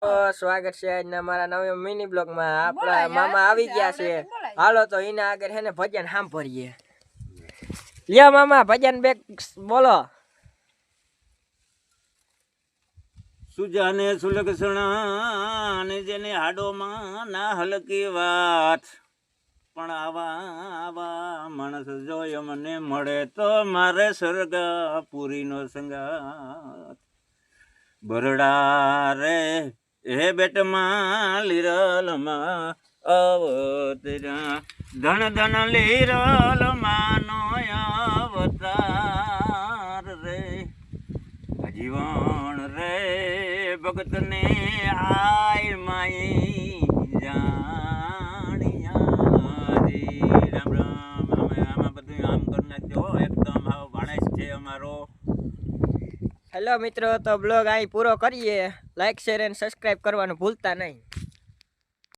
સ્વાગત છે આજના મારા નવા મિની બ્લોગ માં। આપણા મામા આવી ગયા છે, હાલો તો એના આગળ હે ને ભજન સાંભળીએ। લ્યો મામા ભજન બે બોલો। સુજાને સુલક્ષણા ને જેને હાડોમાં ના હલકી વાત, પણ આવા આવા માણસ જોયો મને મળે તો મારે સરગાપુરીનો સંગાત। બરડા રે હે બેટમાં લીરલમાં અવતર્યા, ધન ધન લીરલમાંનો અવતાર રે। જીવન રે ભગતને આય માઈ જાણિયા રે। રામ રામ। આમાં બધું આમ કરી નાખજો, એકદમ આવો ભાણેજ છે અમારો। હેલો મિત્રો, તો બ્લોગ અહીં પૂરો કરીએ। લાઈક શેર અને સબસ્ક્રાઇબ કરવાનું ભૂલતા નહીં।